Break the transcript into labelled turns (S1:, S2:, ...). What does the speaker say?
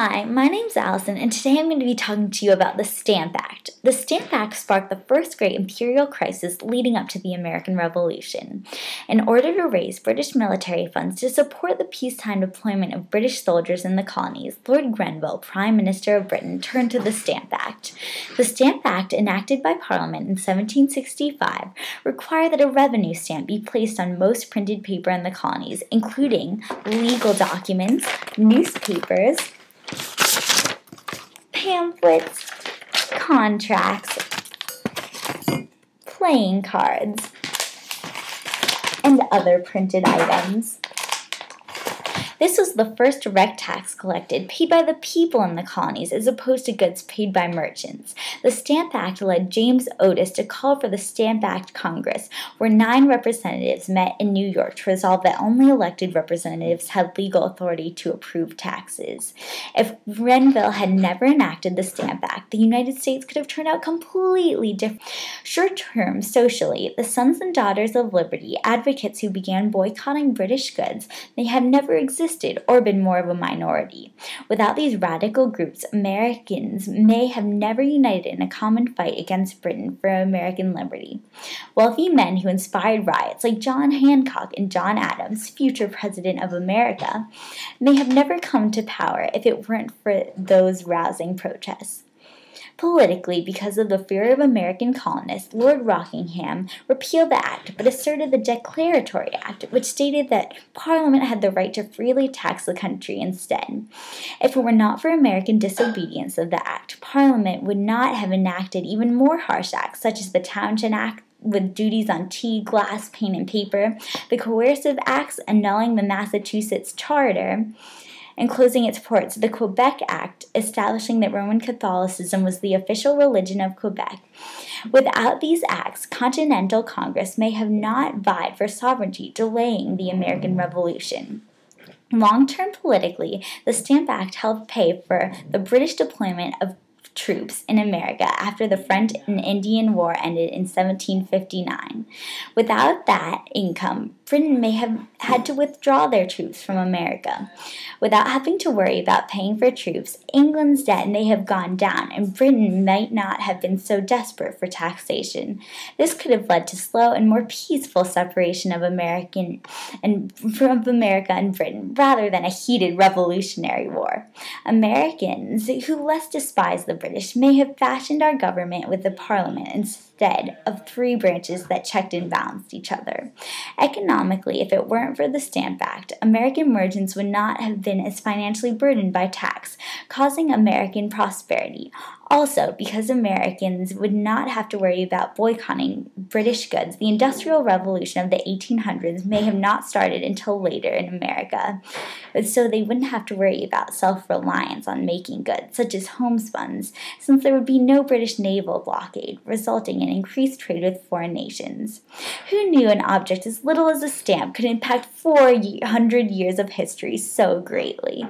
S1: Hi, my name's Allison, and today I'm going to be talking to you about the Stamp Act. The Stamp Act sparked the first great imperial crisis leading up to the American Revolution. In order to raise British military funds to support the peacetime deployment of British soldiers in the colonies, Lord Grenville, Prime Minister of Britain, turned to the Stamp Act. The Stamp Act, enacted by Parliament in 1765, required that a revenue stamp be placed on most printed paper in the colonies, including legal documents, newspapers, pamphlets, contracts, playing cards, and other printed items. This was the first direct tax collected, paid by the people in the colonies as opposed to goods paid by merchants. The Stamp Act led James Otis to call for the Stamp Act Congress, where 9 representatives met in New York to resolve that only elected representatives had legal authority to approve taxes. If Grenville had never enacted the Stamp Act, the United States could have turned out completely different. Short-term, socially, the Sons and Daughters of Liberty, advocates who began boycotting British goods, may have never existed or been more of a minority. Without these radical groups, Americans may have never united in a common fight against Britain for American liberty. Wealthy men who inspired riots, like John Hancock and John Adams, future President of America, may have never come to power if it weren't for those rousing protests. Politically, because of the fear of American colonists, Lord Rockingham repealed the act but asserted the Declaratory Act, which stated that Parliament had the right to freely tax the country instead. If it were not for American disobedience of the act, Parliament would not have enacted even more harsh acts, such as the Townshend Act, with duties on tea, glass, paint, and paper, the Coercive Acts annulling the Massachusetts Charter, and closing its ports, the Quebec Act, establishing that Roman Catholicism was the official religion of Quebec. Without these acts, Continental Congress may have not vied for sovereignty, delaying the American Revolution. Long-term politically, the Stamp Act helped pay for the British deployment of troops in America after the French and Indian War ended in 1759. Without that income, Britain may have had to withdraw their troops from America. Without having to worry about paying for troops, England's debt may have gone down, and Britain might not have been so desperate for taxation. This could have led to slow and more peaceful separation of America and Britain, rather than a heated revolutionary war. Americans, who less despise the British, may have fashioned our government with the Parliament instead of 3 branches that checked and balanced each other. Economically, if it weren't for the Stamp Act, American merchants would not have been as financially burdened by tax, causing American prosperity. Also, because Americans would not have to worry about boycotting British goods, the Industrial Revolution of the 1800s may have not started until later in America, so they wouldn't have to worry about self-reliance on making goods, such as homespuns, since there would be no British naval blockade, resulting in increased trade with foreign nations. Who knew an object as little as a stamp could impact 400 years of history so greatly?